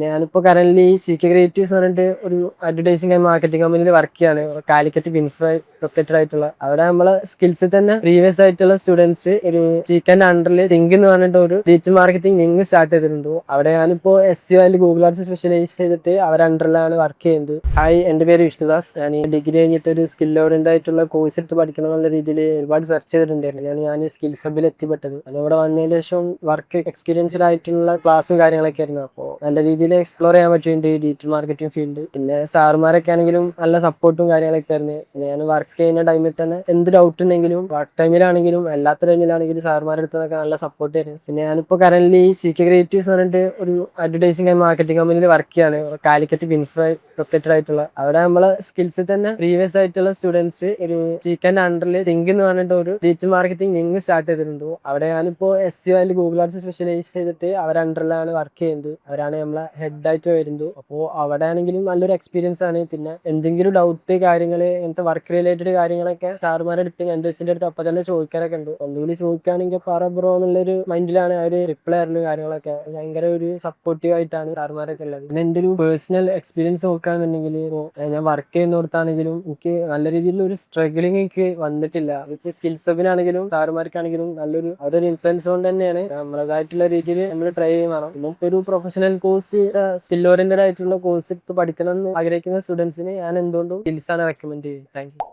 പിന്നെ ഞാനിപ്പോൾ current CK creatives എന്ന് പറഞ്ഞിട്ട് ഒരു അഡ്വർടൈസിംഗ് ആൻഡ് മാർക്കറ്റിംഗ് കമ്പനിയിൽ വർക്ക് ചെയ്യാണ്. കാലിക്കറ്റ് ബിൻഫ്രൈ പ്രൊപ്പറേറ്റർ ആയിട്ടുള്ള. അവിടെ നമ്മളെ സ്കിൽസിൽ തന്നെ പ്രീവിയസ് ആയിട്ടുള്ള സ്റ്റുഡൻസ് ഒരു CKന്റെ അണ്ടറിൽ തിങ്ക് എന്ന് പറഞ്ഞിട്ട് ഒരു ഡിജിറ്റൽ മാർക്കറ്റിംഗ് വിങ് സ്റ്റാർട്ട് ചെയ്തിട്ടുണ്ട്. അവിടെ ഞാനിപ്പോൾ SEO and Google ads specialise ചെയ്തിട്ട് അവരുടെ അണ്ടറിലാണ് വർക്ക് ചെയ്യുന്നത്. ഹായ്, എൻ്റെ പേര് വിഷ്ണുദാസ്. ഞാൻ ഡിഗ്രി കഴിഞ്ഞിട്ട് ഒരു സ്കിൽ ഓറിയന്റഡ് ആയിട്ടുള്ള കോഴ്സ് എടുത്ത് പഠിക്കണം എന്നുള്ള രീതിയിൽ ഒരുപാട് സെർച്ച് ചെയ്തിട്ടുണ്ടായിരുന്നു. ഞാൻ സ്കിൽസ് ഹബിൽ എത്തിപ്പെട്ടത്. അതോടെ വന്നതിന് ശേഷം വർക്ക് എക്സ്പീരിയൻസ്ഡ് ആയിട്ടുള്ള ക്ലാസ്സും കാര്യങ്ങളൊക്കെ ആയിരുന്നു. അപ്പോൾ നല്ല രീതിയിൽ എക്സ്പ്ലോർ ചെയ്യാൻ പറ്റിയിട്ടുണ്ട് ഈ ഡിജിറ്റൽ മാർക്കറ്റിംഗ് ഫീൽഡ്. പിന്നെ സാറുമാരൊക്കെ ആണെങ്കിലും നല്ല സപ്പോർട്ടും കാര്യങ്ങളൊക്കെ ആയിരുന്നു. ഞാൻ വർക്ക് ചെയ്യുന്ന ടൈമിൽ തന്നെ എന്ത് ഡൗട്ട് ഉണ്ടെങ്കിലും വർക്ക് ടൈമിലാണെങ്കിലും എല്ലാത്ത ടൈമിലാണെങ്കിലും സാറുമാരുടെ അടുത്തൊക്കെ നല്ല സപ്പോർട്ട് ആയിരുന്നു. പിന്നെ ഞാനിപ്പോൾ കറന്റ് CK ക്രിയേറ്റീവ്സ് എന്ന് പറഞ്ഞിട്ട് ഒരു അഡ്വർടൈസിംഗ് ആൻഡ് മാർക്കറ്റിംഗ് കമ്പനിയിൽ വർക്ക് ചെയ്യാണ്. കാലിക്കറ്റ് ബിൻഫ്രൈ പ്രൊപ്പറേറ്റർ ആയിട്ടുള്ള. അവിടെ നമ്മളെ സ്കിൽസിൽ തന്നെ പ്രീവിയസ് ആയിട്ടുള്ള സ്റ്റുഡൻസ് ഒരു CKന്റെ അണ്ടറിൽ തിങ്ക് എന്ന് പറഞ്ഞിട്ട് ഒരു ഡിജിറ്റൽ മാർക്കറ്റിംഗ് വിങ് സ്റ്റാർട്ട് ചെയ്തിട്ടുണ്ട്. അവിടെ ഞാനിപ്പോൾ SEO and Google ads specialise ചെയ്തിട്ട് അവരുടെ അണ്ടറിലാണ് വർക്ക് ചെയ്യുന്നത്. അവരാണ് നമ്മളെ ഹെഡ് ആയിട്ട് വരുന്നത്. അപ്പോൾ അവിടെ ആണെങ്കിലും നല്ലൊരു എക്സ്പീരിയൻസ് ആണ്. പിന്നെ എന്തെങ്കിലും ഡൗട്ട് കാര്യങ്ങൾ ഇങ്ങനത്തെ വർക്ക് റിലേറ്റഡ് കാര്യങ്ങളൊക്കെ സാറുമാരുടെ അടുത്ത് എൻഡേഴ്സിന്റെ അടുത്ത് അപ്പം തന്നെ ചോദിക്കാനൊക്കെ ഉണ്ട്. ഒന്നുകൂടി ചോദിക്കുകയാണെങ്കിൽ പറ ബ്രോ എന്നുള്ളൊരു മൈൻഡിലാണ് അവർ റിപ്ലൈ ആയിരുന്നു. കാര്യങ്ങളൊക്കെ ഭയങ്കര ഒരു സപ്പോർട്ടീവ് ആയിട്ടാണ് സാറുമാരൊക്കെ ഉള്ളത്. പിന്നെ എൻ്റെ ഒരു പേഴ്സണൽ എക്സ്പീരിയൻസ് നോക്കുകയാണെന്നുണ്ടെങ്കിൽ ഞാൻ വർക്ക് ചെയ്യുന്നിടത്താണെങ്കിലും എനിക്ക് നല്ല രീതിയിലുള്ള ഒരു സ്ട്രഗിളിങ് എനിക്ക് വന്നിട്ടില്ല. സ്കിൽസ് ഹബിനാണെങ്കിലും സാറുമാർക്കാണെങ്കിലും നല്ലൊരു അതൊരു ഇൻഫ്ലുവൻസ് കൊണ്ട് തന്നെയാണ് നമ്മളതായിട്ടുള്ള രീതിയിൽ നമ്മൾ ട്രൈ ചെയ്യണം. നമുക്ക് ഒരു പ്രൊഫഷണൽ കോഴ്സ് സ്കിൽ ഓറിയന്റഡ് ആയിട്ടുള്ള കോഴ്സ് എടുത്ത് പഠിക്കണം എന്ന് ആഗ്രഹിക്കുന്ന സ്റ്റുഡൻസിന് ഞാൻ എന്തുകൊണ്ടും സ്കിൽസ് ആണ് റെക്കമെൻഡ് ചെയ്യുന്നത്. Thank you.